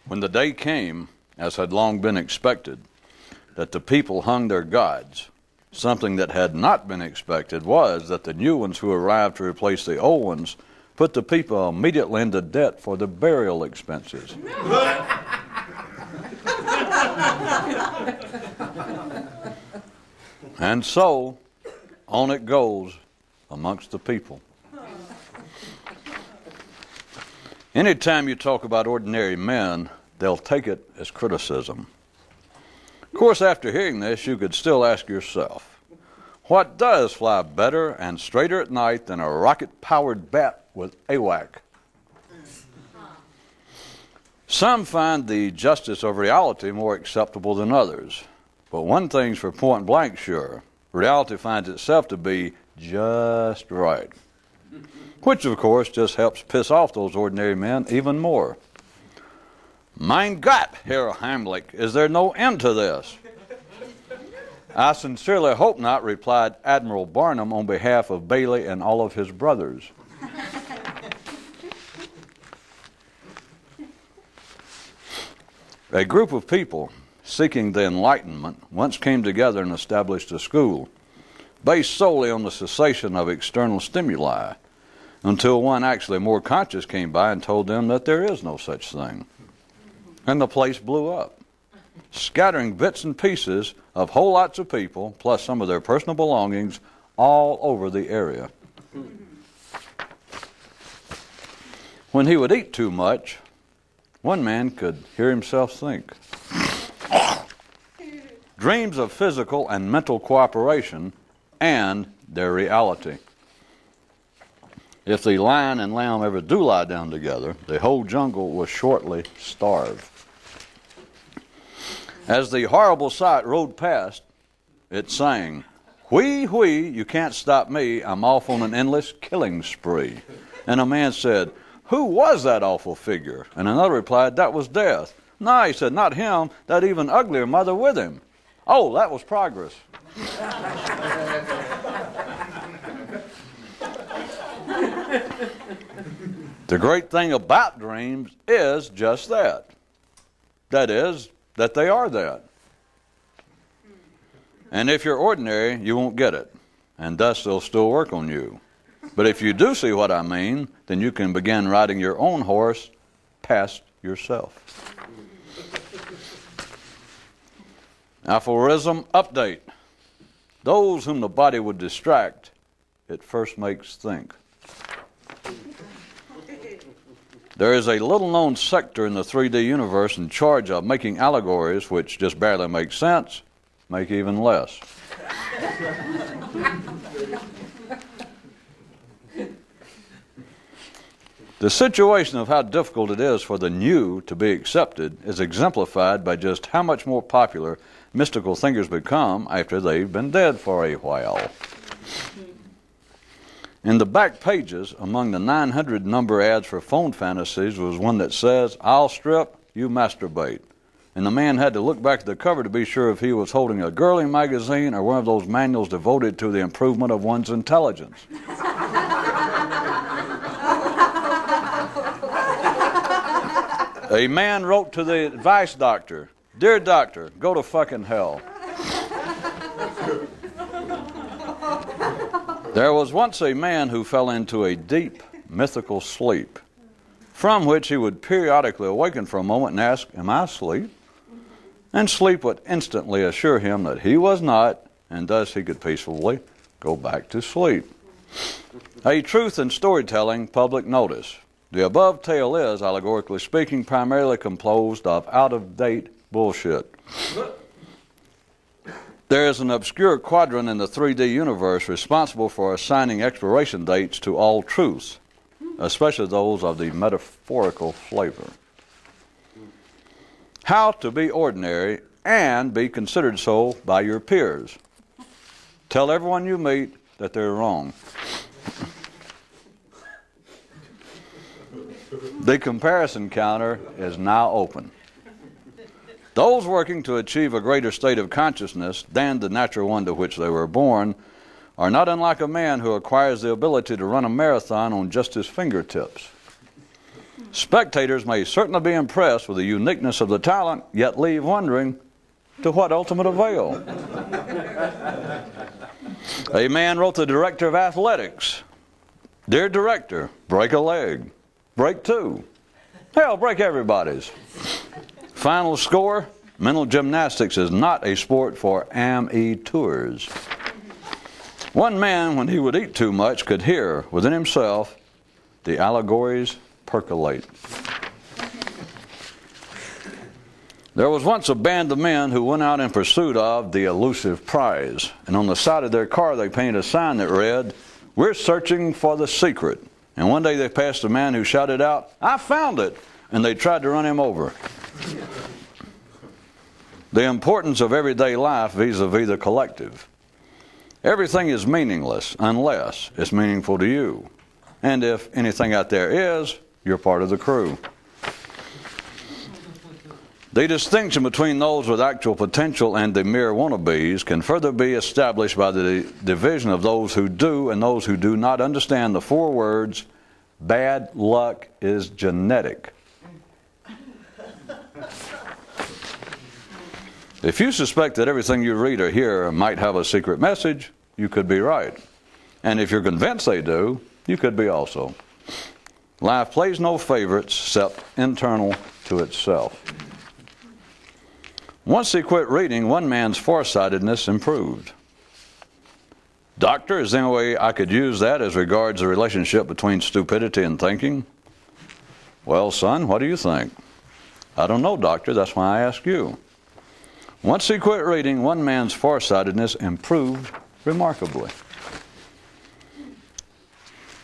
When the day came, as had long been expected, that the people hung their gods, something that had not been expected was that the new ones who arrived to replace the old ones put the people immediately into debt for the burial expenses. And so, on it goes amongst the people. Anytime you talk about ordinary men, they'll take it as criticism. Of course, after hearing this, you could still ask yourself, what does fly better and straighter at night than a rocket-powered bat with AWAC? Some find the justice of reality more acceptable than others. But one thing's for point blank sure, reality finds itself to be just right. Which, of course, just helps piss off those ordinary men even more. Mein Gott, Herr Heimlich, is there no end to this? I sincerely hope not, replied Admiral Barnum on behalf of Bailey and all of his brothers. A group of people seeking the Enlightenment once came together and established a school based solely on the cessation of external stimuli until one actually more conscious came by and told them that there is no such thing. And the place blew up, scattering bits and pieces of whole lots of people, plus some of their personal belongings, all over the area. When he would eat too much, one man could hear himself think. Dreams of physical and mental cooperation and their reality. If the lion and lamb ever do lie down together, the whole jungle will shortly starve. As the horrible sight rode past, it sang, "Whee, whee, you can't stop me, I'm off on an endless killing spree." And a man said, "Who was that awful figure?" And another replied, "That was death." "No," he said, "not him, that even uglier mother with him." "Oh, that was progress." The great thing about dreams is just that. That is, that they are that. And if you're ordinary, you won't get it, and thus they'll still work on you. But if you do see what I mean, then you can begin riding your own horse past yourself. Aphorism update. Those whom the body would distract, it first makes think. There is a little-known sector in the 3D universe in charge of making allegories, which just barely make sense, make even less. The situation of how difficult it is for the new to be accepted is exemplified by just how much more popular mystical thinkers become after they've been dead for a while. In the back pages, among the 900 number ads for phone fantasies was one that says, "I'll strip, you masturbate." And the man had to look back at the cover to be sure if he was holding a girly magazine or one of those manuals devoted to the improvement of one's intelligence. A man wrote to the advice doctor, "Dear doctor, go to fucking hell." There was once a man who fell into a deep, mythical sleep, from which he would periodically awaken for a moment and ask, "Am I asleep?" And sleep would instantly assure him that he was not, and thus he could peacefully go back to sleep. A truth in storytelling public notice. The above tale is, allegorically speaking, primarily composed of out-of-date bullshit. There is an obscure quadrant in the 3D universe responsible for assigning expiration dates to all truths, especially those of the metaphorical flavor. How to be ordinary and be considered so by your peers. Tell everyone you meet that they're wrong. The comparison counter is now open. Those working to achieve a greater state of consciousness than the natural one to which they were born are not unlike a man who acquires the ability to run a marathon on just his fingertips. Spectators may certainly be impressed with the uniqueness of the talent, yet leave wondering to what ultimate avail. A man wrote the director of athletics, "Dear director, break a leg. Break two. Hell, break everybody's." Final score, mental gymnastics is not a sport for amateurs. One man, when he would eat too much, could hear within himself the allegories percolate. There was once a band of men who went out in pursuit of the elusive prize, and on the side of their car they painted a sign that read, "We're searching for the secret." And one day they passed a man who shouted out, "I found it!" and they tried to run him over. The importance of everyday life vis-a-vis the collective. Everything is meaningless unless it's meaningful to you. And if anything out there is, you're part of the crew. The distinction between those with actual potential and the mere wannabes can further be established by the division of those who do and those who do not understand the four words, "Bad luck is genetic." If you suspect that everything you read or hear might have a secret message, you could be right. And if you're convinced they do, you could be also. Life plays no favorites except internal to itself. Once he quit reading, one man's farsightedness improved. "Doctor, is there any way I could use that as regards the relationship between stupidity and thinking?" "Well, son, what do you think?" "I don't know, doctor. That's why I ask you." Once he quit reading, one man's farsightedness improved remarkably.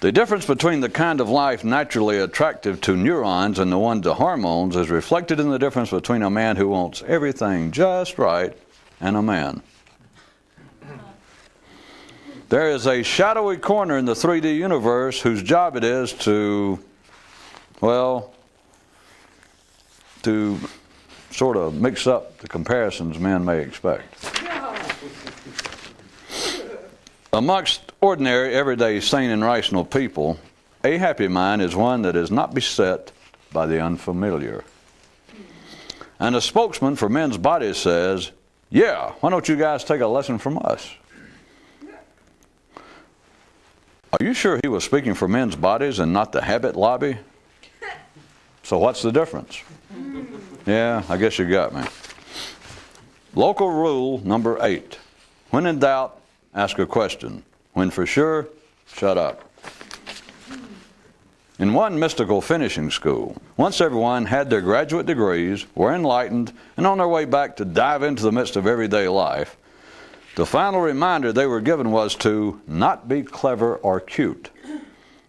The difference between the kind of life naturally attractive to neurons and the one to hormones is reflected in the difference between a man who wants everything just right and a man. There is a shadowy corner in the 3D universe whose job it is to sort of mix up the comparisons men may expect. Amongst ordinary, everyday, sane and rational people, a happy mind is one that is not beset by the unfamiliar. And a spokesman for men's bodies says, "Yeah, why don't you guys take a lesson from us?" Are you sure he was speaking for men's bodies and not the habit lobby? So what's the difference? Yeah, I guess you got me. Local rule number 8. When in doubt, ask a question. When for sure, shut up. In one mystical finishing school, once everyone had their graduate degrees, were enlightened, and on their way back to dive into the midst of everyday life, the final reminder they were given was to not be clever or cute,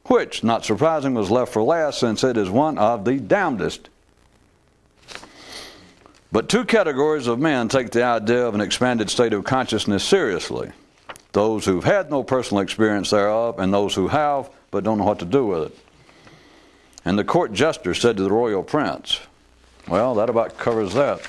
which, not surprising, was left for last since it is one of the damnedest. But two categories of men take the idea of an expanded state of consciousness seriously. Those who've had no personal experience thereof, and those who have but don't know what to do with it. And the court jester said to the royal prince, well, that about covers that.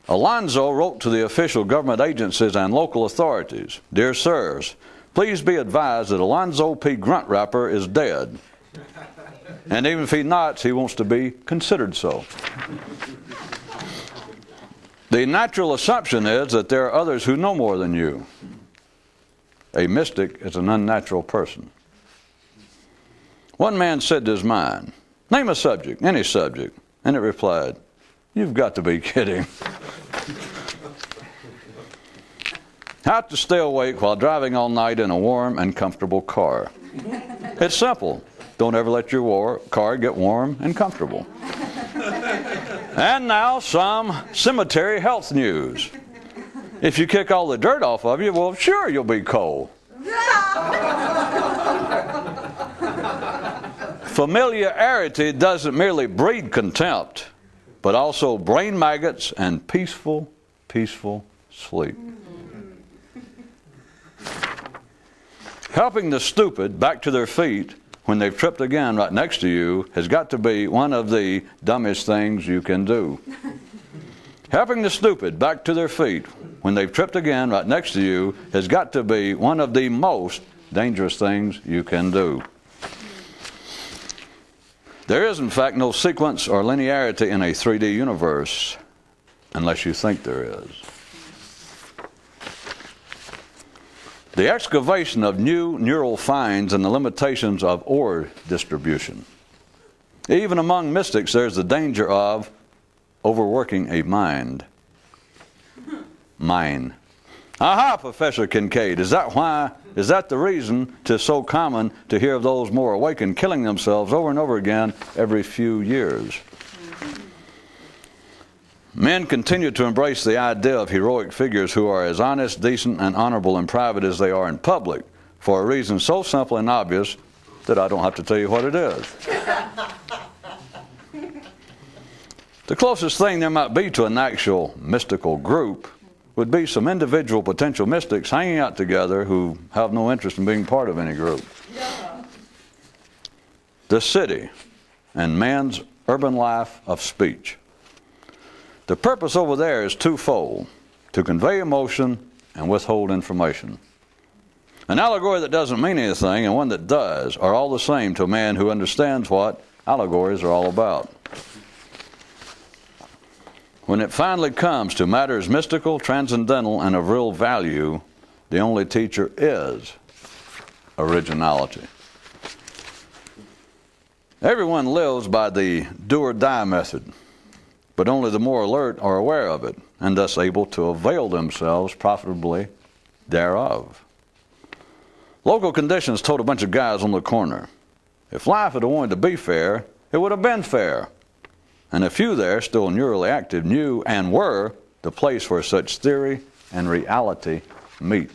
Alonzo wrote to the official government agencies and local authorities, "Dear sirs, please be advised that Alonzo P. Gruntrapper is dead. And even if he not, he wants to be considered so." The natural assumption is that there are others who know more than you. A mystic is an unnatural person. One man said to his mind, "Name a subject, any subject." And it replied, "You've got to be kidding." How to stay awake while driving all night in a warm and comfortable car. It's simple. Don't ever let your car get warm and comfortable. And now some cemetery health news. If you kick all the dirt off of you, well, sure, you'll be cold. Familiarity doesn't merely breed contempt, but also brain maggots and peaceful sleep. Helping the stupid back to their feet when they've tripped again right next to you has got to be one of the dumbest things you can do. Helping the stupid back to their feet when they've tripped again right next to you has got to be one of the most dangerous things you can do. There is, in fact, no sequence or linearity in a 3D universe unless you think there is. The excavation of new neural finds and the limitations of ore distribution. Even among mystics, there's the danger of overworking a mind. Mine. Aha, Professor Kincaid, is that the reason 'tis so common to hear of those more awakened killing themselves over and over again every few years? Men continue to embrace the idea of heroic figures who are as honest, decent, and honorable in private as they are in public, for a reason so simple and obvious that I don't have to tell you what it is. The closest thing there might be to an actual mystical group would be some individual potential mystics hanging out together who have no interest in being part of any group. The city and man's urban life of speech. The purpose over there is twofold: to convey emotion and withhold information. An allegory that doesn't mean anything and one that does are all the same to a man who understands what allegories are all about. When it finally comes to matters mystical, transcendental, and of real value, the only teacher is originality. Everyone lives by the do or die method, but only the more alert are aware of it, and thus able to avail themselves profitably thereof. Local conditions told a bunch of guys on the corner, if life had wanted to be fair, it would have been fair. And a few there, still neurally active, knew and were the place where such theory and reality meet.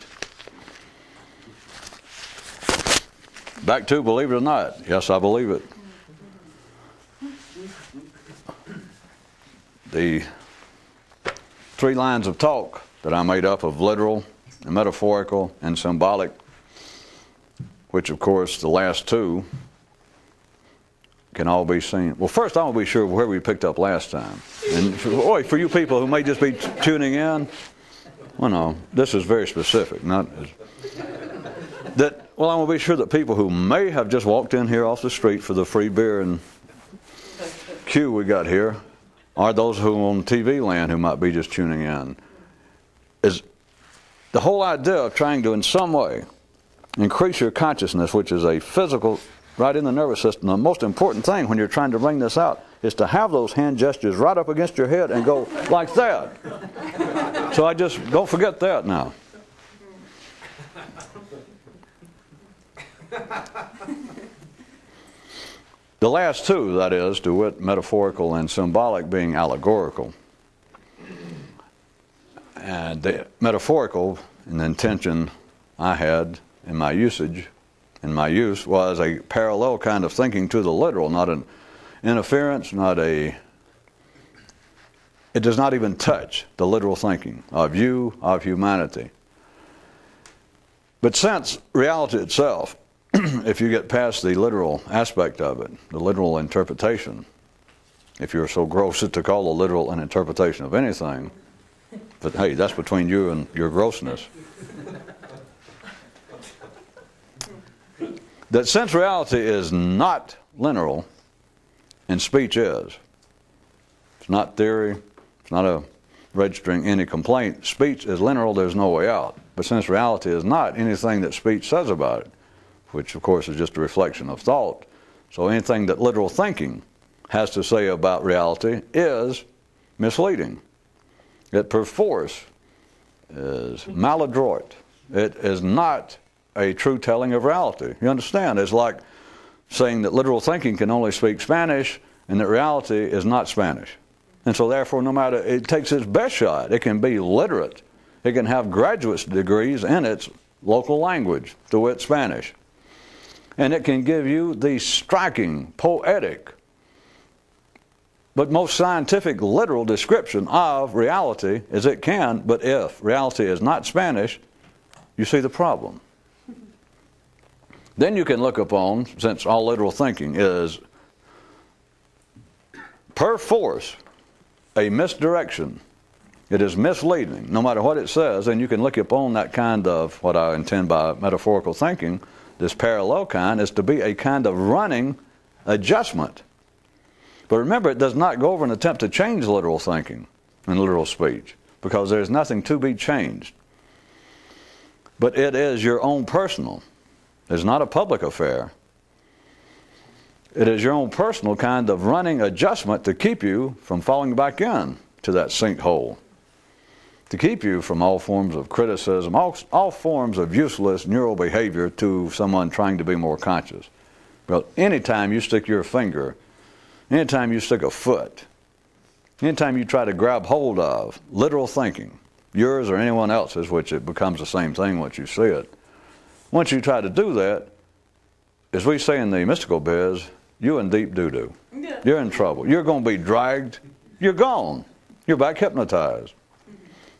Back to believe it or not. Yes, I believe it. The 3 lines of talk that I made up of literal, and metaphorical, and symbolic, which of course the last 2 can all be seen. Well, first I want to be sure where we picked up last time. And for you people who may just be tuning in, well, no, this is very specific. Not that. Well, I want to be sure that people who may have just walked in here off the street for the free beer and queue we got here, are those who on TV land who might be just tuning in. Is the whole idea of trying to in some way increase your consciousness, which is a physical, right in the nervous system. The most important thing when you're trying to bring this out is to have those hand gestures right up against your head and go like that. So I just, don't forget that now. The last 2, that is, to wit, metaphorical and symbolic being allegorical. And the metaphorical, in the intention I had in my usage, in my use, was a parallel kind of thinking to the literal, not an interference, it does not even touch the literal thinking of you, of humanity. But since reality itself, if you get past the literal aspect of it, the literal interpretation, if you're so gross as to call the literal an interpretation of anything, but hey, that's between you and your grossness. That since reality is not linear, and speech is. It's not theory, it's not a registering any complaint. Speech is linear, there's no way out. But since reality is not anything that speech says about it, which of course is just a reflection of thought, so anything that literal thinking has to say about reality is misleading. It perforce is maladroit. It is not a true telling of reality. You understand? It's like saying that literal thinking can only speak Spanish and that reality is not Spanish. And so therefore, no matter, it takes its best shot. It can be literate. It can have graduate degrees in its local language, to wit, Spanish. And it can give you the striking, poetic, but most scientific, literal description of reality as it can. But if reality is not Spanish, you see the problem. Then you can look upon, since all literal thinking is per force a misdirection, it is misleading, no matter what it says, and you can look upon that kind of, what I intend by metaphorical thinking, this parallel kind, is to be a kind of running adjustment But remember, it does not go over and attempt to change literal thinking and literal speech, because there's nothing to be changed. But it is your own personal. It's not a public affair. It is your own personal kind of running adjustment to keep you from falling back in to that sinkhole, to keep you from all forms of criticism, all forms of useless neural behavior to someone trying to be more conscious. Well, anytime you stick your finger, anytime you stick a foot, anytime you try to grab hold of literal thinking, yours or anyone else's, which it becomes the same thing once you see it, once you try to do that, as we say in the mystical biz, you're in deep doo-doo. Yeah. You're in trouble. You're going to be dragged. You're gone. You're back hypnotized.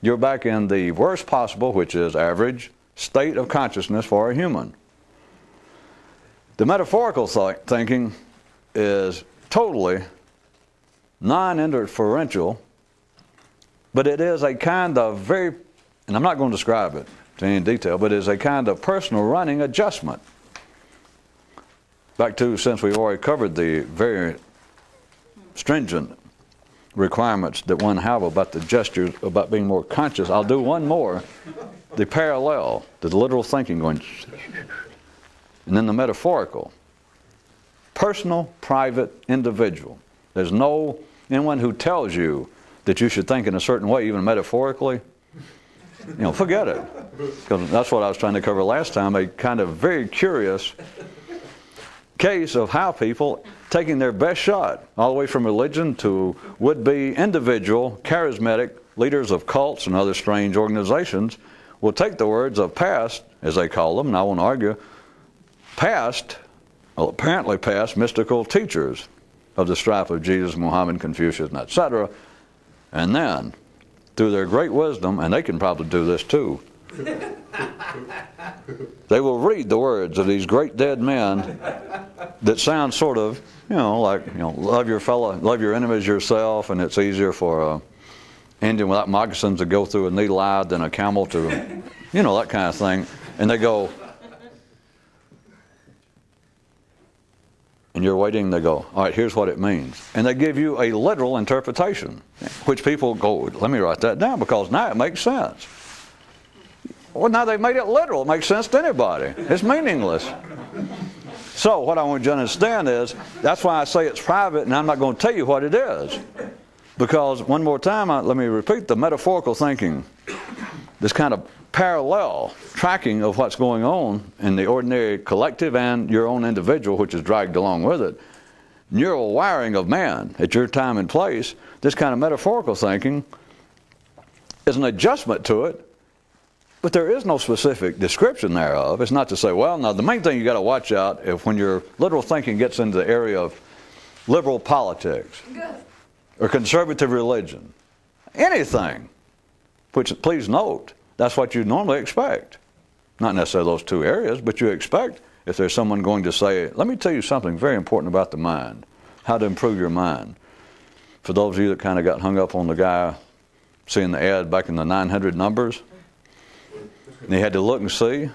You're back in the worst possible, which is average, state of consciousness for a human. The metaphorical thinking is totally non-interferential, but it is a kind of very, and I'm not going to describe it to any detail, but it is a kind of personal running adjustment. Back to, since we've already covered the very stringent requirements that one have about the gestures, about being more conscious, I'll do one more. The parallel, the literal thinking going, and then the metaphorical. Personal, private, individual. There's no anyone who tells you that you should think in a certain way, even metaphorically. Forget it. Because that's what I was trying to cover last time, a kind of very curious case of how people taking their best shot, all the way from religion to would-be individual, charismatic leaders of cults and other strange organizations, will take the words of past, as they call them, and I won't argue, apparently past mystical teachers of the strife of Jesus, Muhammad, Confucius, and etc., and then, through their great wisdom, and they can probably do this too, they will read the words of these great dead men that sound sort of, love your fellow, love your enemies yourself, and it's easier for an Indian without moccasins to go through a needle eye than a camel to, that kind of thing. And they go, and you're waiting, they go, all right, here's what it means. And they give you a literal interpretation, which people go, let me write that down, because now it makes sense. Well, now they've made it literal. It makes sense to anybody. It's meaningless. So what I want you to understand is, that's why I say it's private, and I'm not going to tell you what it is. Because, one more time, let me repeat, the metaphorical thinking, this kind of parallel tracking of what's going on in the ordinary collective and your own individual, which is dragged along with it, neural wiring of man at your time and place, this kind of metaphorical thinking is an adjustment to it. But there is no specific description thereof. It's not to say, well, now the main thing you got to watch out if when your literal thinking gets into the area of liberal politics or conservative religion, anything, which please note, that's what you normally expect. Not necessarily those two areas, but you expect if there's someone going to say, let me tell you something very important about the mind, how to improve your mind. For those of you that kind of got hung up on the guy seeing the ad back in the 900 numbers, and he had to look and see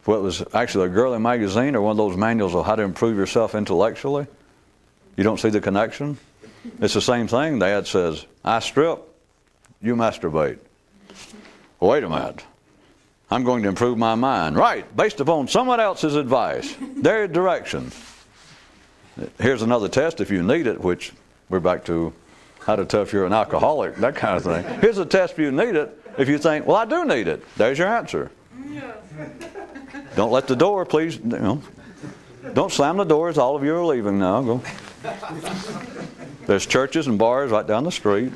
what was actually a girly magazine or one of those manuals of how to improve yourself intellectually. You don't see the connection? It's the same thing. The ad says, I strip, you masturbate. Well, wait a minute. I'm going to improve my mind. Right, based upon someone else's advice, their direction. Here's another test if you need it, which we're back to how to tell if you're an alcoholic, that kind of thing. Here's a test if you need it. If you think, well, I do need it, there's your answer. Yeah. Don't let the door, please, don't slam the doors. All of you are leaving now. Go. There's churches and bars right down the street.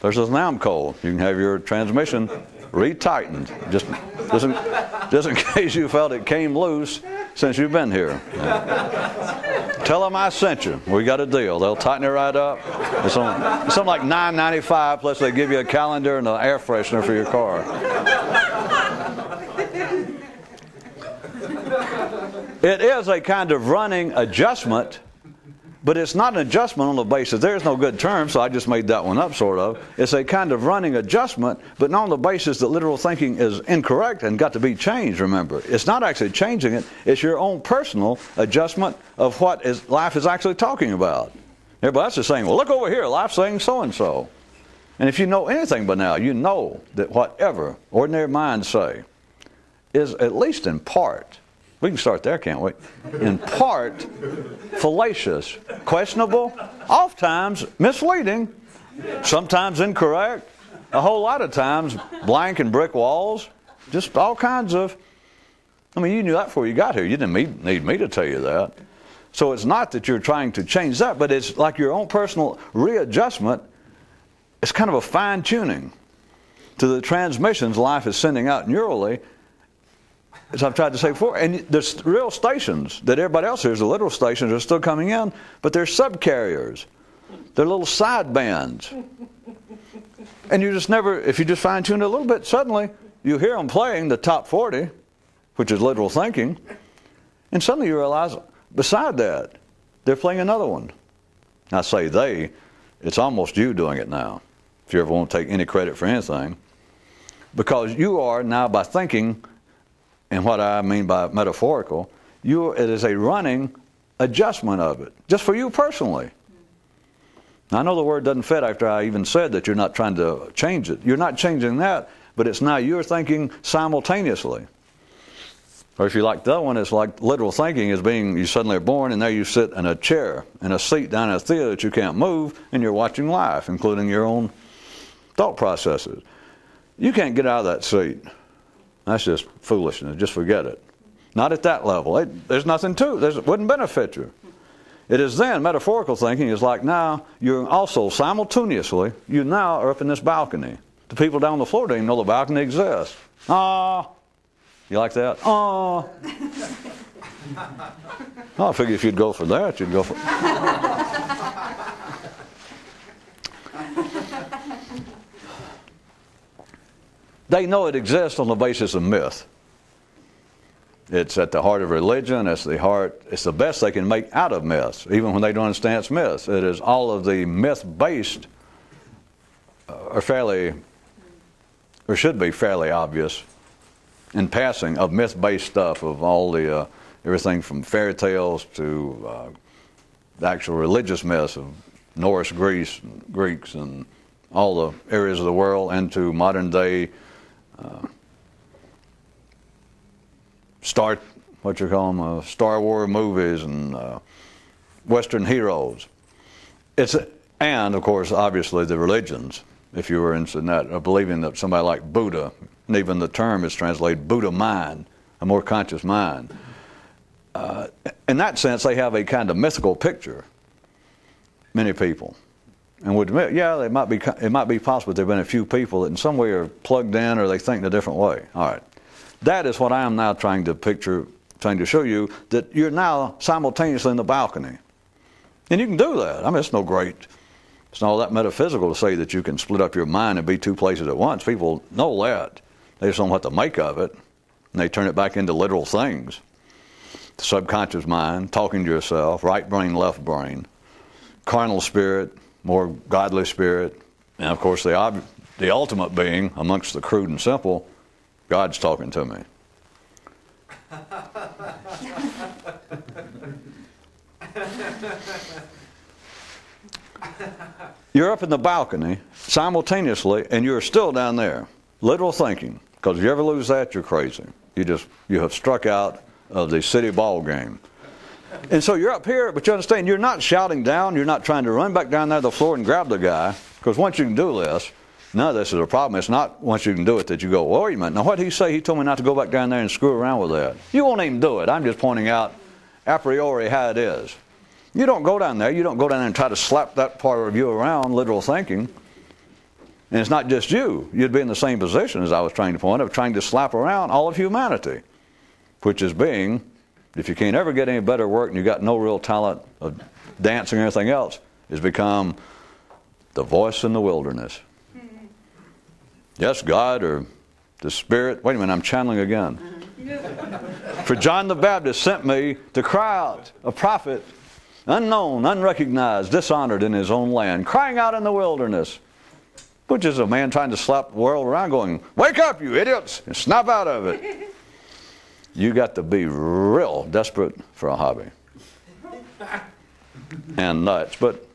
There's a Namco. You can have your transmission retightened, just in case you felt it came loose since you've been here. Tell them I sent you. We got a deal. They'll tighten it right up. It's something like $9.95, plus they give you a calendar and an air freshener for your car. It is a kind of running adjustment, but it's not an adjustment on the basis. There's no good term, so I just made that one up, sort of. It's a kind of running adjustment, but not on the basis that literal thinking is incorrect and got to be changed, remember. It's not actually changing it. It's your own personal adjustment of what life is actually talking about. Everybody else is saying, well, look over here, life's saying so-and-so. And if you know anything by now, you know that whatever ordinary minds say is, at least in part, we can start there, can't we? In part, fallacious, questionable, oftentimes misleading, sometimes incorrect, a whole lot of times blank and brick walls, just all kinds of, I mean, you knew that before you got here. You didn't need me to tell you that. So it's not that you're trying to change that, but it's like your own personal readjustment. It's kind of a fine-tuning to the transmissions life is sending out neurally, as I've tried to say before. And there's real stations that everybody else hears, the literal stations are still coming in, but they're subcarriers. They're little side bands. And you just never, if you just fine-tune it a little bit, suddenly you hear them playing the top 40, which is literal thinking, and suddenly you realize, beside that, they're playing another one. I say they, it's almost you doing it now, if you ever want to take any credit for anything. Because you are now, by thinking, and what I mean by metaphorical, it is a running adjustment of it, just for you personally. Now, I know the word doesn't fit after I even said that you're not trying to change it. You're not changing that, but it's now you're thinking simultaneously. Or if you like the other one, it's like literal thinking is being, you suddenly are born and there you sit in a chair, in a seat down in a theater that you can't move, and you're watching life, including your own thought processes. You can't get out of that seat. That's just foolishness. Just forget it. Not at that level. There's nothing to it. It wouldn't benefit you. It is then, metaphorical thinking is like now, you're also simultaneously, you now are up in this balcony. The people down on the floor don't even know the balcony exists. Ah. You like that? Oh. Well, I figured if you'd go for that, you'd go for... They know it exists on the basis of myth. It's at the heart of religion. It's the best they can make out of myths, even when they don't understand it's myths. It is all of the myth-based are fairly, or should be fairly obvious in passing, of myth-based stuff, of all the everything from fairy tales to the actual religious myths of Norse, Greeks, and all the areas of the world, and to modern day Star Wars movies and Western heroes. And of course, obviously, the religions. If you were interested in that, or believing that somebody like Buddha, and even the term is translated Buddha mind, a more conscious mind. In that sense, they have a kind of mythical picture. Many people, and would admit, yeah, it might be possible that there have been a few people that in some way are plugged in, or they think in a different way. All right, that is what I am now trying to picture, trying to show you that you're now simultaneously in the balcony, and you can do that. I mean, it's not all that metaphysical to say that you can split up your mind and be two places at once. People know that. They just don't know what to make of it, and they turn it back into literal things. The subconscious mind, talking to yourself, right brain, left brain, carnal spirit, more godly spirit, and of course the ultimate being amongst the crude and simple, God's talking to me. You're up in the balcony simultaneously, and you're still down there. Literal thinking. Because if you ever lose that, you're crazy. You have struck out of the city ball game. And so you're up here, but you understand, you're not shouting down. You're not trying to run back down there to the floor and grab the guy. Because once you can do this, none of this is a problem. It's not once you can do it that you go, well, wait a minute. Now, what did he say? He told me not to go back down there and screw around with that. You won't even do it. I'm just pointing out a priori how it is. You don't go down there. You don't go down there and try to slap that part of you around, literal thinking. And it's not just you. You'd be in the same position, as I was trying to point out, of trying to slap around all of humanity, which is being, if you can't ever get any better work and you've got no real talent of dancing or anything else, is become the voice in the wilderness. Yes, God, or the Spirit. Wait a minute, I'm channeling again. For John the Baptist sent me to cry out, a prophet, unknown, unrecognized, dishonored in his own land, crying out in the wilderness, which is a man trying to slap the world around going, wake up, you idiots, and snap out of it. You got to be real desperate for a hobby. And nuts, but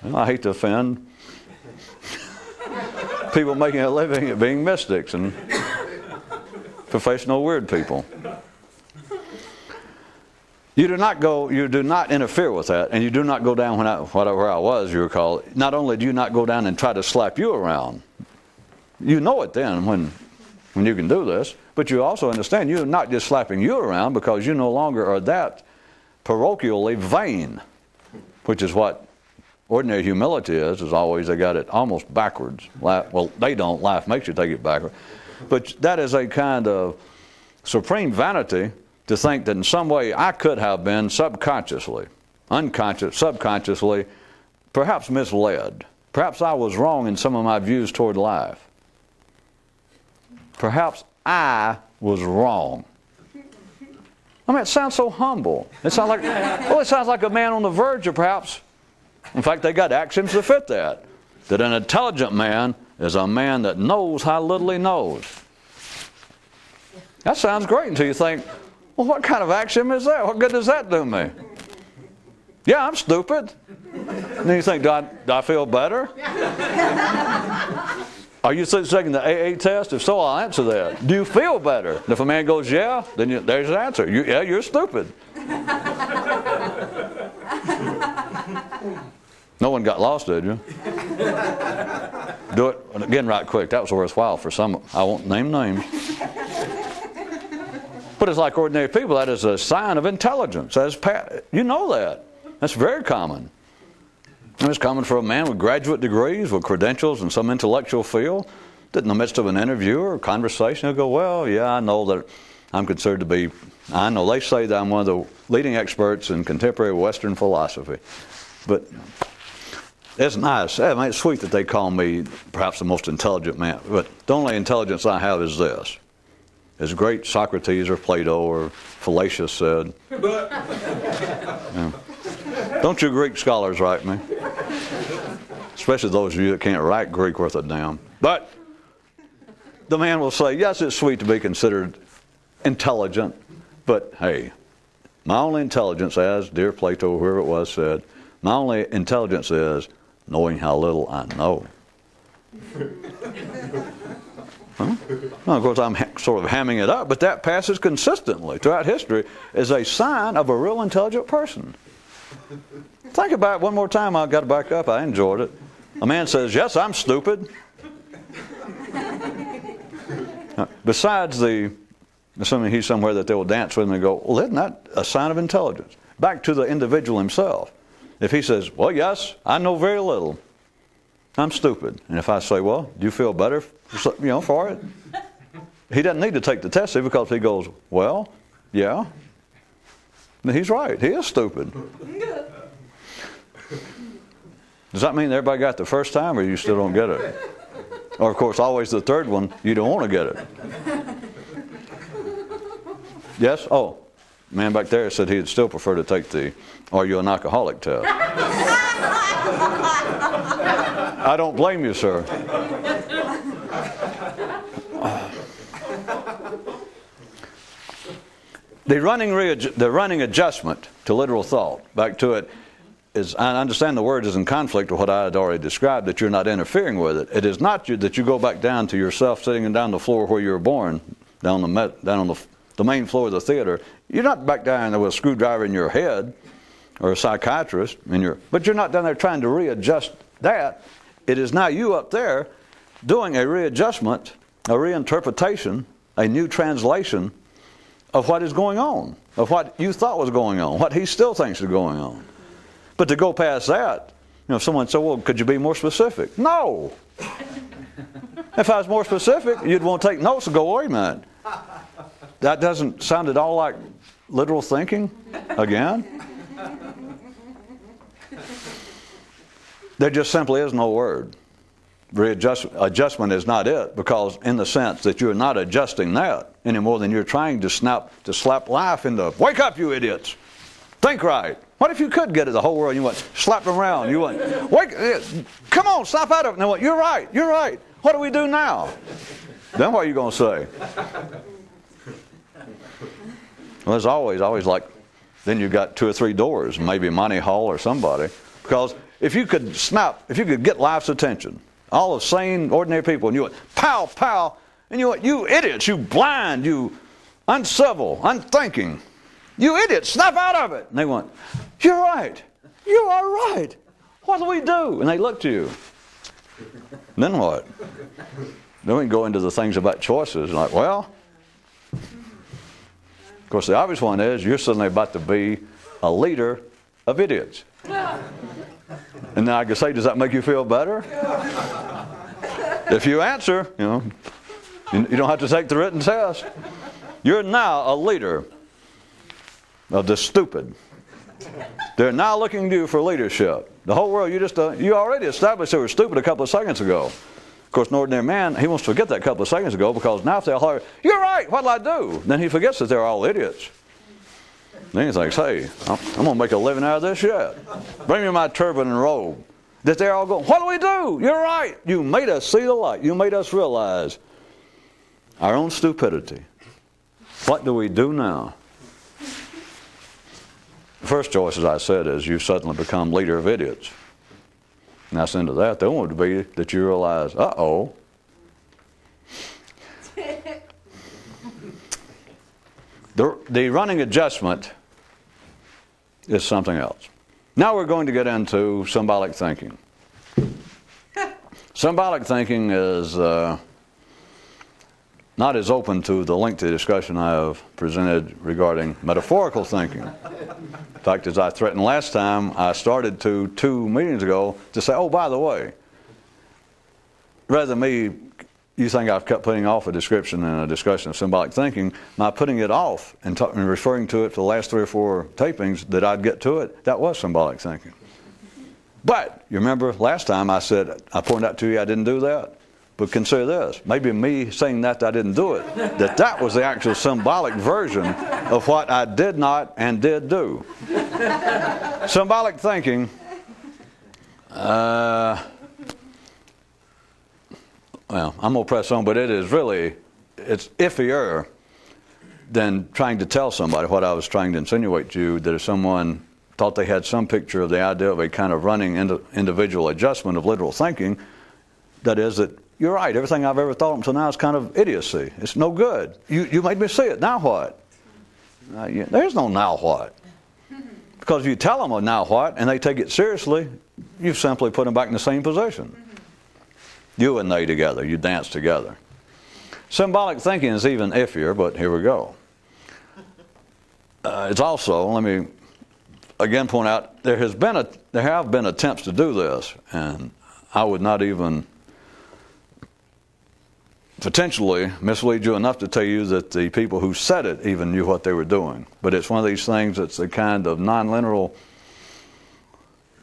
Well, I hate to offend people making a living at being mystics and professional weird people. You do not interfere with that, and you do not go down where I was, you recall. Not only do you not go down and try to slap you around, you know it then when you can do this, but you also understand you're not just slapping you around because you no longer are that parochially vain, which is what ordinary humility is always they got it almost backwards. Well, they don't. Life makes you take it backward. But that is a kind of supreme vanity to think that in some way I could have been subconsciously, subconsciously, perhaps misled. Perhaps I was wrong in some of my views toward life. Perhaps I was wrong. I mean, it sounds so humble. It sounds like a man on the verge of perhaps. In fact, they got axioms to fit that. That an intelligent man is a man that knows how little he knows. That sounds great until you think, well, what kind of axiom is that? What good does that do me? Yeah, I'm stupid. And then you think, do I feel better? Are you taking the AA test? If so, I'll answer that. Do you feel better? And if a man goes, yeah, then there's the answer. Yeah, you're stupid. No one got lost, did you? Do it again right quick. That was worthwhile for some. I won't name names. But it's like ordinary people. That is a sign of intelligence. You know that. That's very common. And it's common for a man with graduate degrees, with credentials in some intellectual field, that in the midst of an interview or a conversation, he'll go, well, yeah, I know that I'm considered to be, I know they say that I'm one of the leading experts in contemporary Western philosophy. But it's nice. I mean, it's sweet that they call me perhaps the most intelligent man. But the only intelligence I have is this. As great Socrates or Plato or Fallacious said. Yeah. Don't you Greek scholars write me? Especially those of you that can't write Greek worth a damn. But the man will say, yes, it's sweet to be considered intelligent, but hey, my only intelligence, as dear Plato, whoever it was, said, my only intelligence is knowing how little I know. Huh? Well, of course, I'm sort of hamming it up, but that passes consistently throughout history as a sign of a real intelligent person. Think about it one more time. I've got to back up. I enjoyed it. A man says, yes, I'm stupid. Besides assuming he's somewhere that they will dance with him and go, well, isn't that a sign of intelligence? Back to the individual himself. If he says, well, yes, I know very little. I'm stupid. And if I say, well, do you feel better for it? He doesn't need to take the test because he goes, well, yeah. And he's right. He is stupid. Does that mean everybody got the first time or you still don't get it? Or, of course, always the third one, you don't want to get it. Yes? Oh, man back there said he'd still prefer to take the "Are you an alcoholic?" test. I don't blame you, sir. The running adjustment to literal thought, back to it, is, I understand the word is in conflict with what I had already described, that you're not interfering with it. It is not that you go back down to yourself sitting down the floor where you were born, down on the main floor of the theater. You're not back down there with a screwdriver in your head or a psychiatrist but you're not down there trying to readjust that. It is now you up there doing a readjustment, a reinterpretation, a new translation of what is going on, of what you thought was going on, what he still thinks is going on. But to go past that, if someone said, well, could you be more specific? No. If I was more specific, you'd want to take notes and go, wait a minute. That doesn't sound at all like literal thinking again. There just simply is no word. Adjustment is not it, because in the sense that you're not adjusting that any more than you're trying to slap life into, wake up, you idiots. Think right. What if you could get it the whole world? You went, slap them around. You went, wake, come on, snap out of it. And they went, you're right. What do we do now? Then what are you going to say? Well, there's always like, then you've got 2 or 3 doors, maybe Monty Hall or somebody. Because if you could get life's attention, all of sane, ordinary people, and you went, pow, pow, and you went, you idiots, you blind, you uncivil, unthinking, you idiots, snap out of it. And they went, you're right, you are right. What do we do? And they looked at you. And then what? Then we can go into the things about choices. Like, well, of course, the obvious one is you're suddenly about to be a leader of idiots. And now I can say, does that make you feel better? If you answer, you don't have to take the written test. You're now a leader of the stupid. They're now looking to you for leadership. The whole world, you already established they were stupid a couple of seconds ago. Of course, an ordinary man, he wants to forget that couple of seconds ago, because now if they'll holler, you're right, what'll I do? Then he forgets that they're all idiots. Then he thinks, hey, I'm going to make a living out of this yet. Bring me my turban and robe. That they're all going, what do we do? You're right. You made us see the light. You made us realize our own stupidity. What do we do now? The first choice, as I said, is you suddenly become leader of idiots. And that's into that. The one would be that you realize, uh-oh. The running adjustment is something else. Now we're going to get into symbolic thinking. Symbolic thinking is not as open to the lengthy discussion I have presented regarding metaphorical thinking. In fact, as I threatened last time, I started to 2 meetings ago to say, oh, by the way, rather than me, you think I've kept putting off a description and a discussion of symbolic thinking, my putting it off and referring to it for the last 3 or 4 tapings that I'd get to it, that was symbolic thinking. But, you remember last time I pointed out to you I didn't do that? But consider this, maybe me saying that I didn't do it, that was the actual symbolic version of what I did not and did do. Symbolic thinking, well, I'm going to press on, but it's iffier than trying to tell somebody what I was trying to insinuate to you, that if someone thought they had some picture of the idea of a kind of running individual adjustment of literal thinking, that is that, you're right, everything I've ever thought until now is kind of idiocy. It's no good. You made me see it. Now what? There's no now what. Because if you tell them a now what and they take it seriously, you've simply put them back in the same position. You and they together. You dance together. Symbolic thinking is even iffier, but here we go. It's also, let me again point out, there have been attempts to do this, and I would not even potentially mislead you enough to tell you that the people who said it even knew what they were doing. But it's one of these things that's a kind of non-linear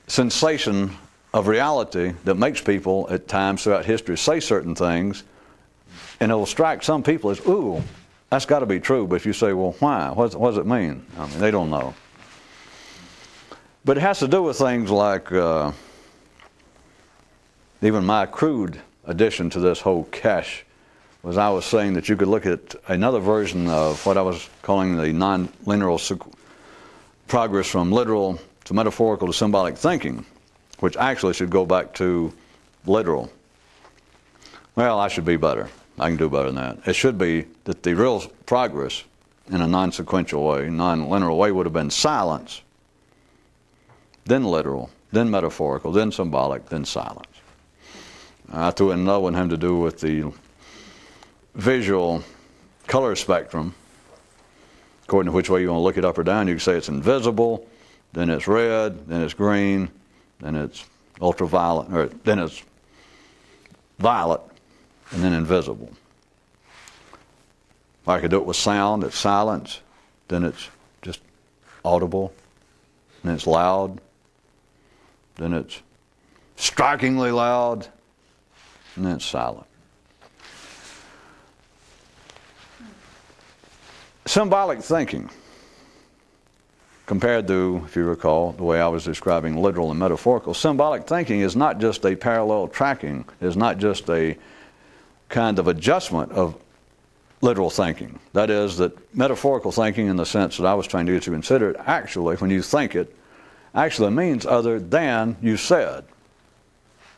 sensation of reality that makes people at times throughout history say certain things, and it will strike some people as, ooh, that's got to be true. But if you say, well, why? What does it mean? I mean, they don't know. But it has to do with things like even my crude addition to this whole cache was I was saying that you could look at another version of what I was calling the non-linear progress from literal to metaphorical to symbolic thinking, which actually should go back to literal. Well, I should be better. I can do better than that. It should be that the real progress in a non-sequential way, non-linear way, would have been silence, then literal, then metaphorical, then symbolic, then silence. I threw in another one having to do with the visual color spectrum. According to which way you want to look it up or down, you can say it's invisible, then it's red, then it's green, then it's ultraviolet, or then it's violet, and then invisible. If I could do it with sound, it's silence, then it's just audible, then it's loud, then it's strikingly loud, and then it's silent. Symbolic thinking, compared to, if you recall, the way I was describing literal and metaphorical, symbolic thinking is not just a parallel tracking, is not just a kind of adjustment of literal thinking. That is, that metaphorical thinking, in the sense that I was trying to get you to consider it, actually, when you think it, actually means other than you said,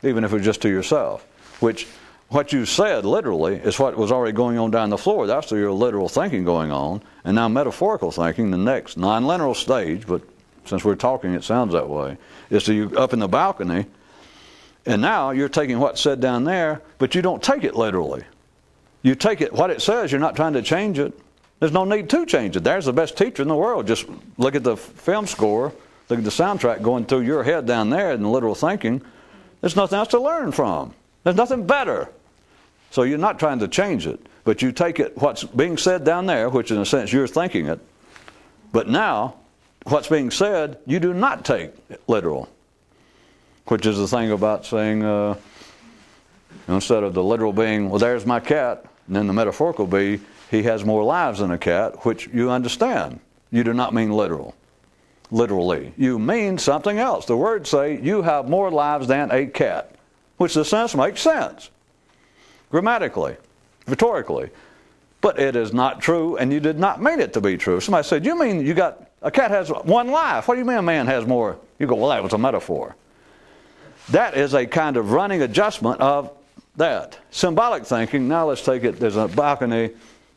even if it was just to yourself, which what you said literally is what was already going on down the floor. That's your literal thinking going on. And now metaphorical thinking, the next non-linear stage, but since we're talking it sounds that way, is to you up in the balcony, and now you're taking what's said down there, but you don't take it literally. You take it, what it says, you're not trying to change it. There's no need to change it. There's the best teacher in the world. Just look at the film score, look at the soundtrack going through your head down there in the literal thinking. There's nothing else to learn from. There's nothing better. So you're not trying to change it, but you take it, what's being said down there, which in a sense you're thinking it, but now what's being said, you do not take literal, which is the thing about saying, instead of the literal being, well, there's my cat, and then the metaphorical be, he has more lives than a cat, which you understand. You do not mean literally. You mean something else. The words say, you have more lives than a cat, which in a sense makes sense. Grammatically, rhetorically. But it is not true, and you did not mean it to be true. Somebody said, you mean a cat has one life? What do you mean a man has more? You go, well, that was a metaphor. That is a kind of running adjustment of that. Symbolic thinking, now let's take it, there's a balcony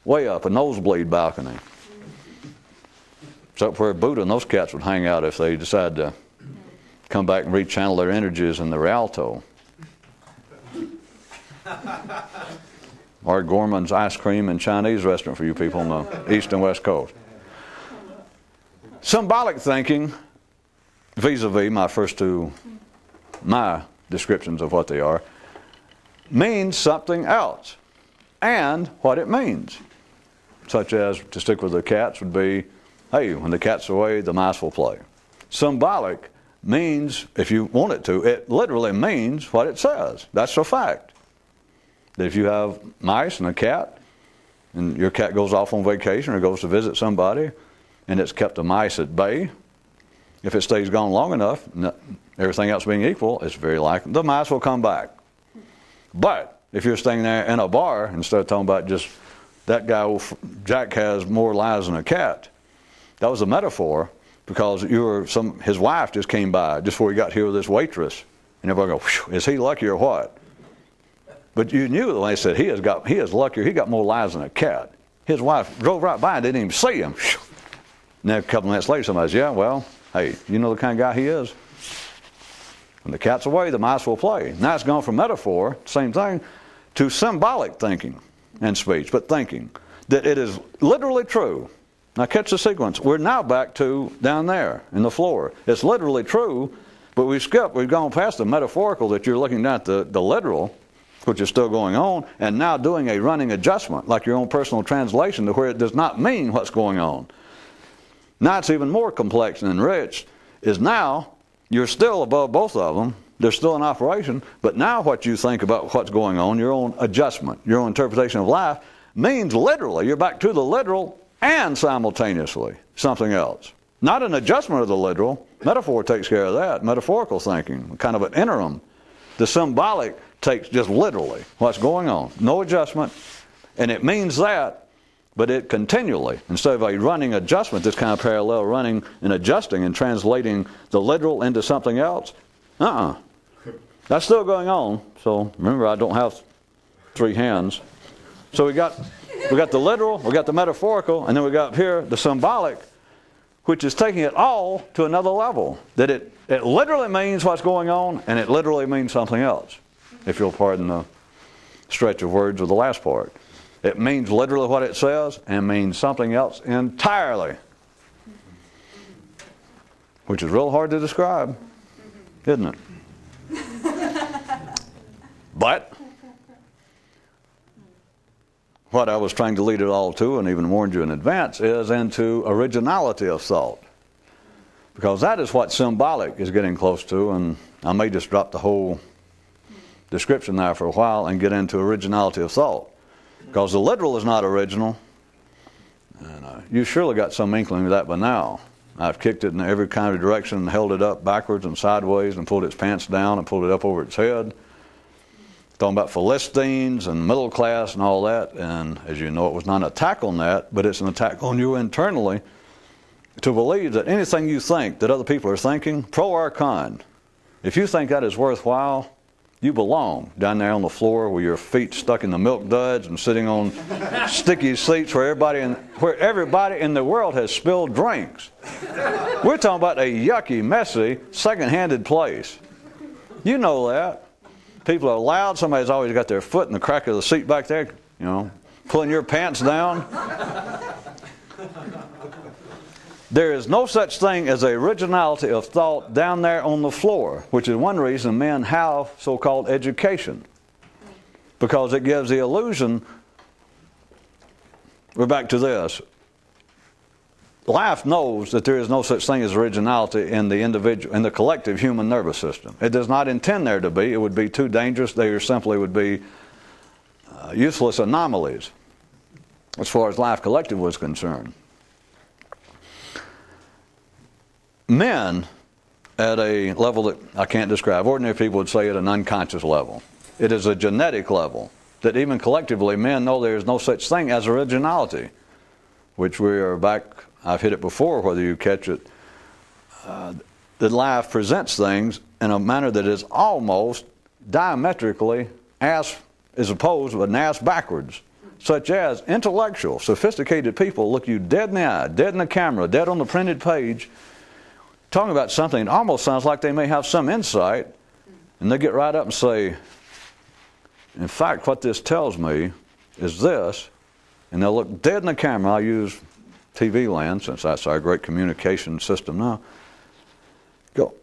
way up, a nosebleed balcony. It's up where Buddha and those cats would hang out if they decide to come back and rechannel their energies in the Rialto. Or Gorman's Ice Cream and Chinese restaurant for you people on the East and West Coast. Symbolic thinking, vis-a-vis my first two, my descriptions of what they are, means something else, and what it means. Such as, to stick with the cats, would be, hey, when the cat's away, the mice will play. Symbolic means, if you want it to, it literally means what it says. That's a fact. That if you have mice and a cat, and your cat goes off on vacation or goes to visit somebody, and it's kept the mice at bay, if it stays gone long enough, everything else being equal, it's very likely the mice will come back. But if you're staying there in a bar, instead of talking about just that guy, Jack has more lives than a cat, that was a metaphor, because his wife just came by just before he got here with this waitress, and everybody go, is he lucky or what? But you knew when they said he is luckier, he got more lives than a cat. His wife drove right by and didn't even see him. And then a couple of minutes later, somebody says, yeah, well, hey, you know the kind of guy he is? When the cat's away, the mice will play. Now it's gone from metaphor, same thing, to symbolic thinking and speech, but thinking. That it is literally true. Now catch the sequence. We're now back to down there in the floor. It's literally true, but we've gone past the metaphorical that you're looking down at the literal, which is still going on, and now doing a running adjustment, like your own personal translation, to where it does not mean what's going on. Now it's even more complex and enriched, is now you're still above both of them, they're still in operation, but now what you think about what's going on, your own adjustment, your own interpretation of life, means literally, you're back to the literal and simultaneously something else. Not an adjustment of the literal, metaphor takes care of that, metaphorical thinking, kind of an interim. The symbolic takes just literally what's going on, no adjustment, and it means that, but it continually, instead of a running adjustment, this kind of parallel running and adjusting and translating the literal into something else, that's still going on. So remember, I don't have three hands. So we got the literal, we got the metaphorical, and then we got here the symbolic, which is taking it all to another level. That it literally means what's going on, and it literally means something else, if you'll pardon the stretch of words of the last part. It means literally what it says, and means something else entirely, which is real hard to describe, isn't it? But what I was trying to lead it all to, and even warned you in advance, is into originality of thought. Because that is what symbolic is getting close to, and I may just drop the whole description there for a while and get into originality of thought. Because the literal is not original, and you surely got some inkling of that by now. I've kicked it in every kind of direction and held it up backwards and sideways and pulled its pants down and pulled it up over its head. Talking about Philistines and middle class and all that, and as you know, it was not an attack on that, but it's an attack on you internally to believe that anything you think that other people are thinking, pro or con, if you think that is worthwhile, you belong down there on the floor with your feet stuck in the milk duds and sitting on sticky seats where everybody in the world has spilled drinks. We're talking about a yucky, messy, second-handed place. You know that. People are loud. Somebody's always got their foot in the crack of the seat back there, you know, pulling your pants down. There is no such thing as a originality of thought down there on the floor, which is one reason men have so-called education. Because it gives the illusion, we're back to this, life knows that there is no such thing as originality in the individual, in the collective human nervous system. It does not intend there to be. It would be too dangerous. They simply would be useless anomalies as far as life collective was concerned. Men, at a level that I can't describe, ordinary people would say at an unconscious level. It is a genetic level that even collectively men know there is no such thing as originality, which we are back, I've hit it before, whether you catch it, that life presents things in a manner that is almost diametrically as opposed with an ass backwards, such as intellectual, sophisticated people look you dead in the eye, dead in the camera, dead on the printed page, talking about something that almost sounds like they may have some insight, and they get right up and say, in fact, what this tells me is this, and they'll look dead in the camera. I'll use TV land, since that's our great communication system now. Go.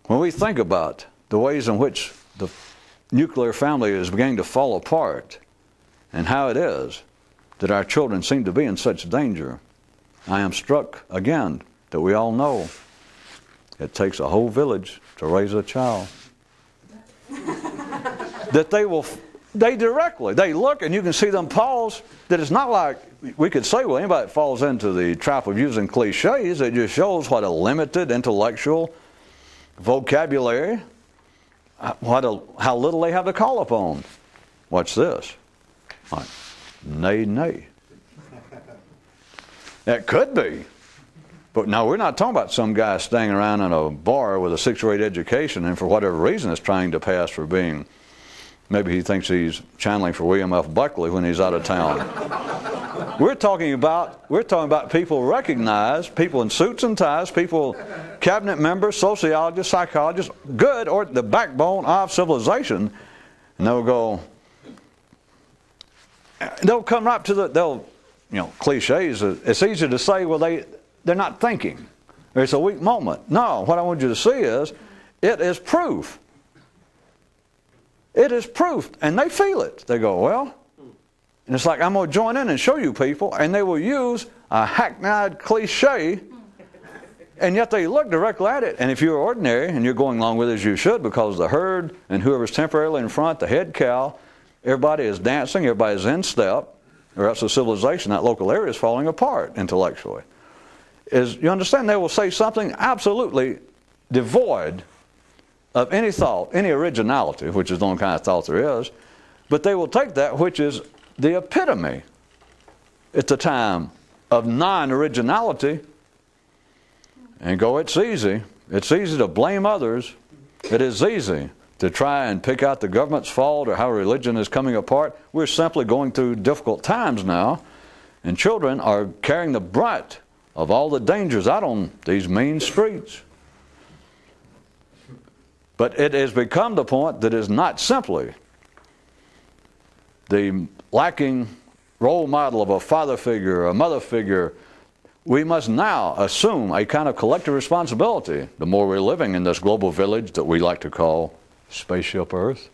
When we think about the ways in which the nuclear family is beginning to fall apart, and how it is that our children seem to be in such danger, I am struck again that we all know it takes a whole village to raise a child. That they look and you can see them pause, that it's not like we could say, well, anybody that falls into the trap of using cliches, it just shows what a limited intellectual vocabulary, how little they have to call upon. Watch this. Like, nay, nay. That could be. But no, we're not talking about some guy staying around in a bar with a 6th grade education and for whatever reason is trying to pass for being, maybe he thinks he's channeling for William F. Buckley when he's out of town. We're talking about people recognized, people in suits and ties, people, cabinet members, sociologists, psychologists, good, or the backbone of civilization, and they'll come right to cliches. It's easy to say, well, they're not thinking. It's a weak moment. No, what I want you to see is, it is proof. It is proof. And they feel it. They go, well, and it's like, I'm going to join in and show you people, and they will use a hackneyed cliche, and yet they look directly at it. And if you're ordinary, and you're going along with it as you should, because the herd, and whoever's temporarily in front, the head cow, everybody is dancing, everybody's in step, or else the civilization, that local area is falling apart intellectually. You understand, they will say something absolutely devoid of any thought, any originality, which is the only kind of thought there is, but they will take that which is the epitome at the time of non-originality and go, it's easy. It's easy to blame others. It is easy to try and pick out the government's fault or how religion is coming apart. We're simply going through difficult times now, and children are carrying the brunt of all the dangers out on these mean streets. But it has become the point that is not simply the lacking role model of a father figure or a mother figure. We must now assume a kind of collective responsibility, the more we're living in this global village that we like to call Spaceship Earth,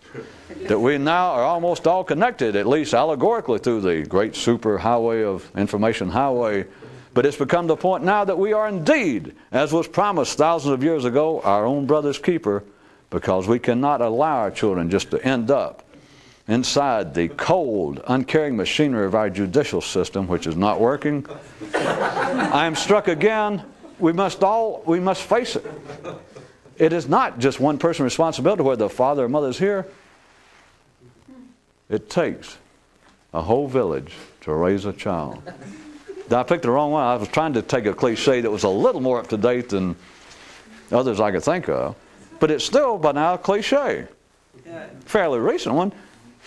that we now are almost all connected, at least allegorically, through the great super highway of information highway. But it's become the point now that we are indeed, as was promised thousands of years ago, our own brother's keeper, because we cannot allow our children just to end up inside the cold, uncaring machinery of our judicial system, which is not working. I am struck again. We must face it. It is not just one person's responsibility whether the father or mother is here. It takes a whole village to raise a child. I picked the wrong one. I was trying to take a cliche that was a little more up to date than others I could think of. But it's still, by now, a cliche. Fairly recent one.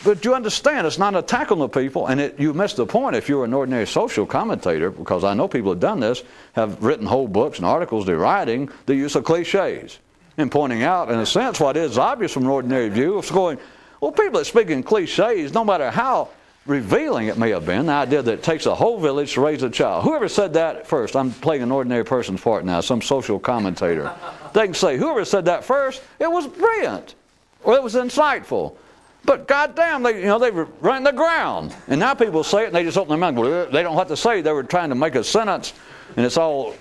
But you understand, it's not an attack on the people, and you missed the point if you're an ordinary social commentator, because I know people have done this, have written whole books and articles deriding the use of cliches and pointing out, in a sense, what is obvious from an ordinary view. It's going, well, people that speak in cliches, no matter how revealing it may have been, the idea that it takes a whole village to raise a child. Whoever said that first, I'm playing an ordinary person's part now, some social commentator. They can say, whoever said that first, it was brilliant, or it was insightful. But goddamn, they were running the ground. And now people say it and they just open their mouth. Well, they don't have to say. They were trying to make a sentence, and it's all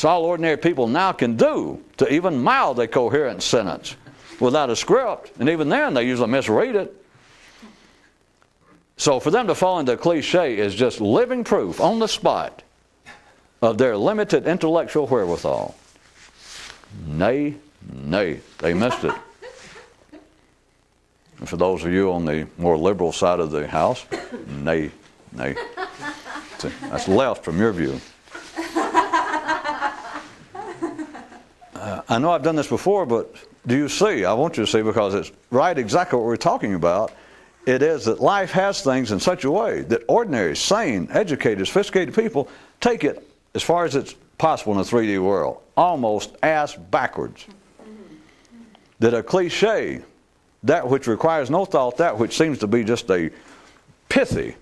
ordinary people now can do to even mouth a coherent sentence without a script. And even then, they usually misread it. So for them to fall into a cliche is just living proof on the spot of their limited intellectual wherewithal. Nay, they missed it. And for those of you on the more liberal side of the house, nay. That's left from your view. I know I've done this before, but do you see? I want you to see, because it's right exactly what we're talking about. It is that life has things in such a way that ordinary, sane, educated, sophisticated people take it as far as it's possible in the 3D world, almost ass backwards. That a cliche, that which requires no thought, that which seems to be just a pithy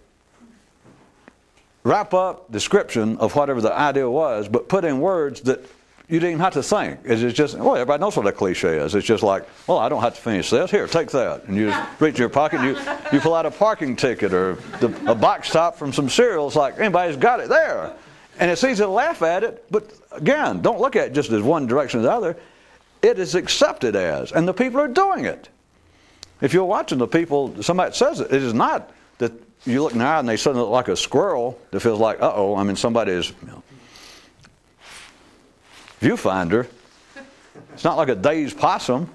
wrap-up description of whatever the idea was, but put in words that you didn't even have to think. It's just, well, everybody knows what a cliche is. It's just like, well, I don't have to finish this. Here, take that. And you just reach in your pocket and you pull out a parking ticket or a box top from some cereal. It's like, anybody's got it there. And it's easy to laugh at it, but again, don't look at it just as one direction or the other. It is accepted as, and the people are doing it. If you're watching the people, somebody says it is not that you look in the eye and they suddenly look like a squirrel that feels like, uh-oh, I mean, somebody's viewfinder. It's not like a dazed possum.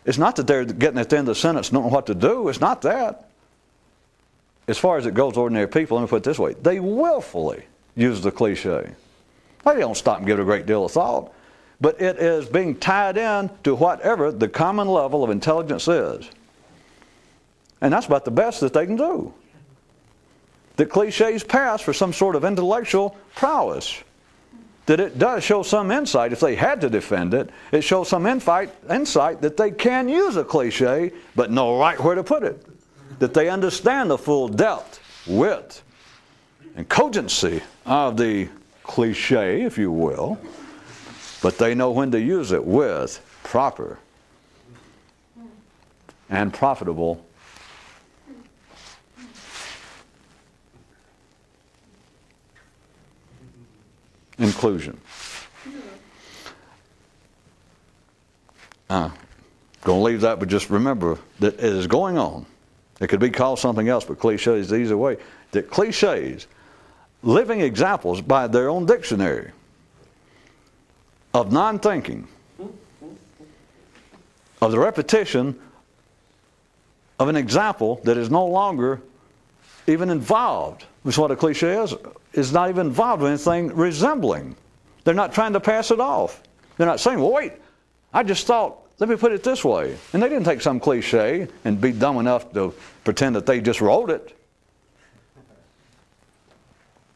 It's not that they're getting at the end of the sentence and don't know what to do. It's not that. As far as it goes, ordinary people, let me put it this way, they willfully use the cliche. They don't stop and give it a great deal of thought. But it is being tied in to whatever the common level of intelligence is. And that's about the best that they can do. The cliches pass for some sort of intellectual prowess. That it does show some insight. If they had to defend it, it shows some insight that they can use a cliche, but know right where to put it. That they understand the full depth, width, and cogency of the cliche, if you will. But they know when to use it with proper and profitable inclusion. Going to leave that, but just remember that it is going on. It could be called something else, but cliche is the easy way. That cliches, living examples by their own dictionary of non-thinking, of the repetition of an example that is no longer even involved, which is what a cliche is not even involved with anything resembling. They're not trying to pass it off. They're not saying, well, wait, I just thought, let me put it this way. And they didn't take some cliche and be dumb enough to pretend that they just wrote it.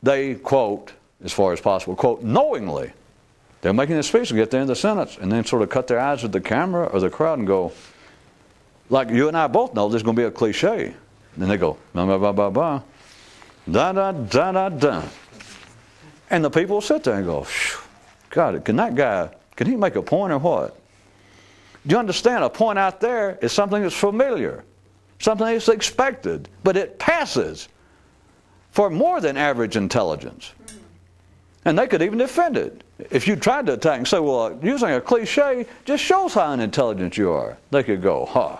They quote, as far as possible, quote, knowingly. They're making a speech to get to the end of the sentence and then sort of cut their eyes at the camera or the crowd and go, like you and I both know there's going to be a cliche. And then they go, ba ba ba ba ba, da da da da da. And the people will sit there and go, God, can he make a point or what? Do you understand? A point out there is something that's familiar, something that's expected, but it passes for more than average intelligence. And they could even defend it. If you tried to attack and say, well, using a cliche just shows how unintelligent you are, they could go, huh.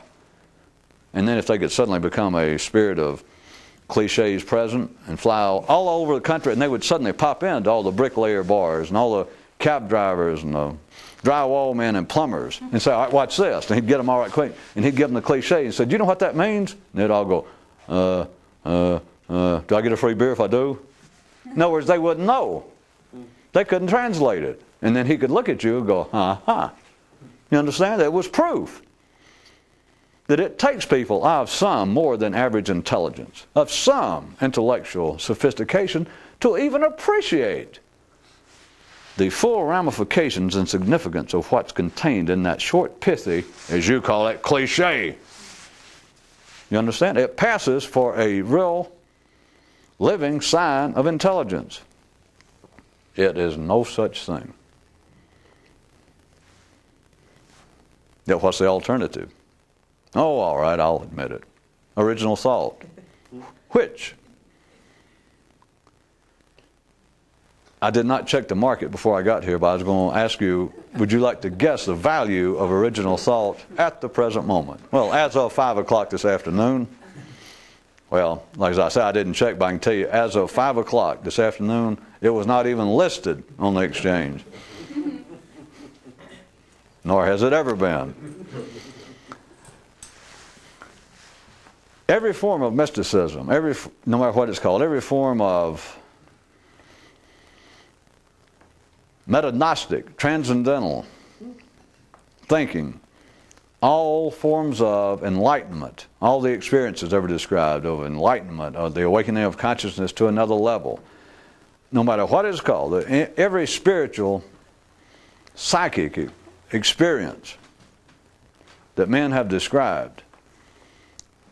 And then if they could suddenly become a spirit of cliches present and fly all over the country, and they would suddenly pop into all the bricklayer bars and all the cab drivers and the drywall men and plumbers and say, all right, watch this. And he'd get them all right quick. And he'd give them the cliche and say, do you know what that means? And they'd all go, do I get a free beer if I do? In other words, they wouldn't know. They couldn't translate it. And then he could look at you and go, ha. You understand? It was proof that it takes people of some more than average intelligence, of some intellectual sophistication, to even appreciate the full ramifications and significance of what's contained in that short, pithy, as you call it, cliche. You understand? It passes for a real living sign of intelligence. It is no such thing. Yet what's the alternative? Oh, all right, I'll admit it. Original thought. Which? I did not check the market before I got here, but I was going to ask you, would you like to guess the value of original thought at the present moment? Well, as of 5 o'clock this afternoon, well, like I said, I didn't check, but I can tell you, as of 5 o'clock this afternoon, it was not even listed on the exchange. Nor has it ever been. Every form of mysticism, no matter what it's called, every form of metagnostic, transcendental thinking, all forms of enlightenment, all the experiences ever described of enlightenment, of the awakening of consciousness to another level, no matter what it's called, every spiritual, psychic experience that men have described,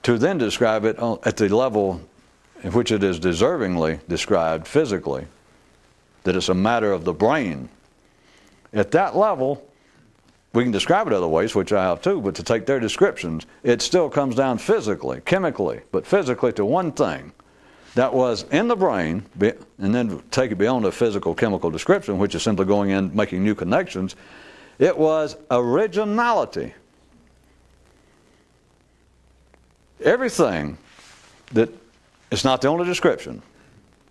to then describe it at the level in which it is deservingly described physically, that it's a matter of the brain. At that level, we can describe it other ways, which I have too, but to take their descriptions, it still comes down physically, chemically, but physically to one thing that was in the brain, and then take it beyond a physical chemical description, which is simply going in, making new connections. It was originality. Everything that, it's not the only description,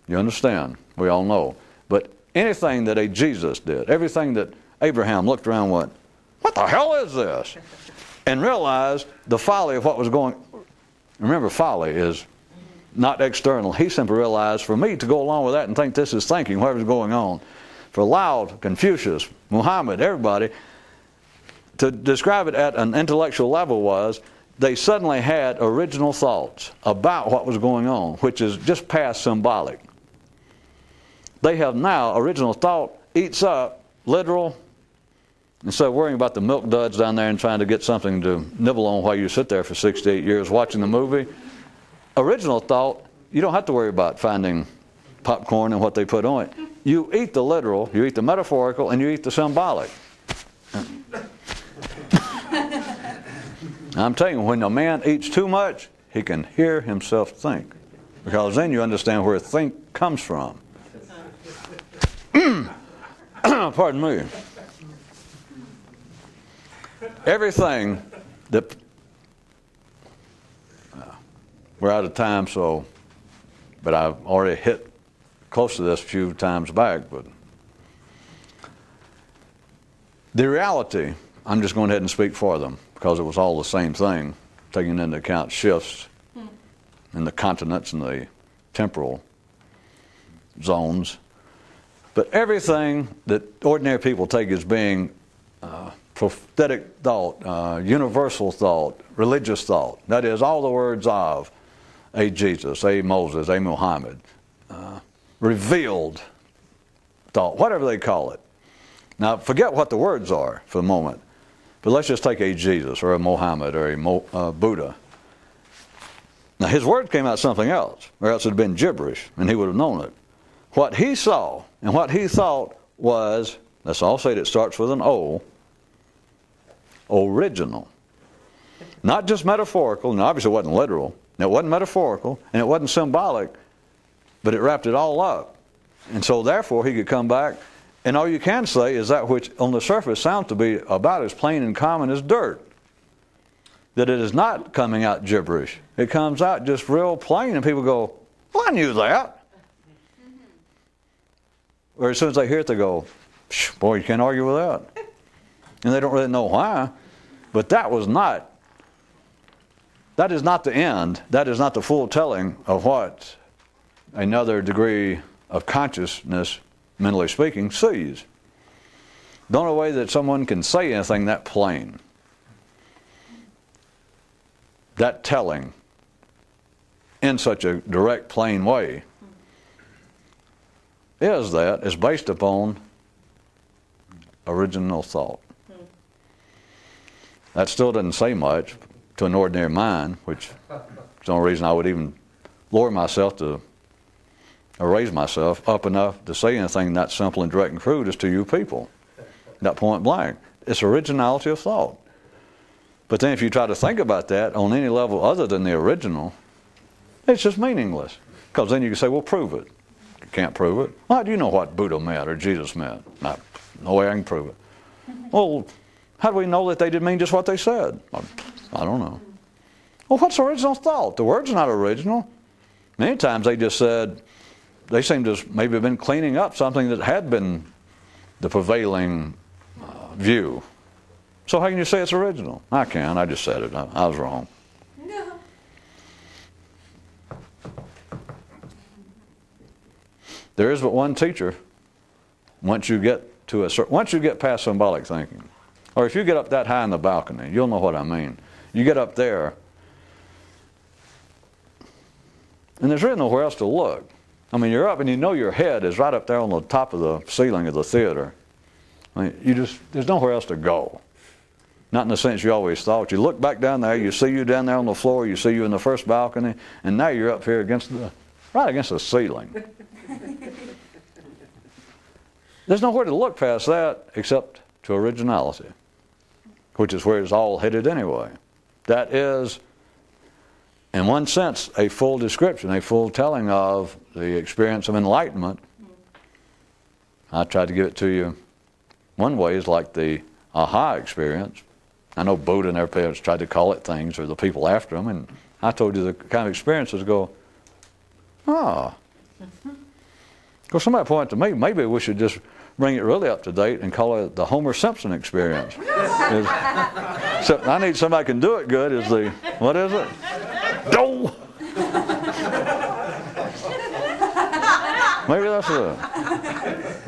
you understand, we all know, but anything that a Jesus did, everything that Abraham looked around and went, what the hell is this? And realized the folly of what was going, remember, folly is not external. He simply realized, for me to go along with that and think this is thinking, whatever's going on, for Lao, Confucius, Muhammad, everybody, to describe it at an intellectual level was, they suddenly had original thoughts about what was going on, which is just past symbolic. They have now, original thought eats up literal, instead of worrying about the milk duds down there and trying to get something to nibble on while you sit there for 68 years watching the movie. Original thought, you don't have to worry about finding popcorn and what they put on it. You eat the literal, you eat the metaphorical, and you eat the symbolic. I'm telling you, when a man eats too much, he can hear himself think. Because then you understand where think comes from. Pardon me. Everything that... we're out of time, so... but I've already hit close to this a few times back, but... the reality, I'm just going ahead and speak for them, because it was all the same thing, taking into account shifts in the continents and the temporal zones. But everything that ordinary people take as being prophetic thought, universal thought, religious thought, that is, all the words of a Jesus, a Moses, a Muhammad, revealed thought, whatever they call it. Now, forget what the words are for the moment. But let's just take a Jesus or a Mohammed or a Buddha. Now, his words came out something else, or else it would have been gibberish, and he would have known it. What he saw and what he thought was, let's all say it starts with an O, original. Not just metaphorical, and obviously it wasn't literal, and it wasn't metaphorical, and it wasn't symbolic, but it wrapped it all up. And so therefore he could come back, and all you can say is that which on the surface sounds to be about as plain and common as dirt. That it is not coming out gibberish. It comes out just real plain, and people go, well, I knew that. Or as soon as they hear it, they go, boy, you can't argue with that. And they don't really know why. But that is not the end. That is not the full telling of what another degree of consciousness, mentally speaking, sees. The only way that someone can say anything that plain, that telling, in such a direct, plain way, is based upon original thought. That still doesn't say much to an ordinary mind, which is the only reason I would even lower myself to, or raise myself up enough to say anything that simple and direct and crude is to you people. That point blank. It's originality of thought. But then if you try to think about that on any level other than the original, it's just meaningless. Because then you can say, well, prove it. You can't prove it. Well, how do you know what Buddha meant or Jesus meant? No way I can prove it. Well, how do we know that they didn't mean just what they said? I don't know. Well, what's original thought? The word's not original. Many times they just said, they seem to maybe have been cleaning up something that had been the prevailing view. So how can you say it's original? I can't. I just said it. I was wrong. No. There is but one teacher. Once you get past symbolic thinking, or if you get up that high in the balcony, you'll know what I mean. You get up there, and there's really nowhere else to look. I mean, you're up and you know your head is right up there on the top of the ceiling of the theater. I mean, there's nowhere else to go. Not in the sense you always thought. You look back down there, you see you down there on the floor, you see you in the first balcony, and now you're up here right against the ceiling. There's nowhere to look past that except to originality, which is where it's all headed anyway. That is, in one sense, a full description, a full telling of the experience of enlightenment. I tried to give it to you. One way is like the aha experience. I know Buddha and everybody else tried to call it things, or the people after them, and I told you the kind of experiences go, ah. Because somebody pointed to me, maybe we should just bring it really up to date and call it the Homer Simpson experience. So I need somebody who can do it good is the, what is it? Do. Maybe that's it.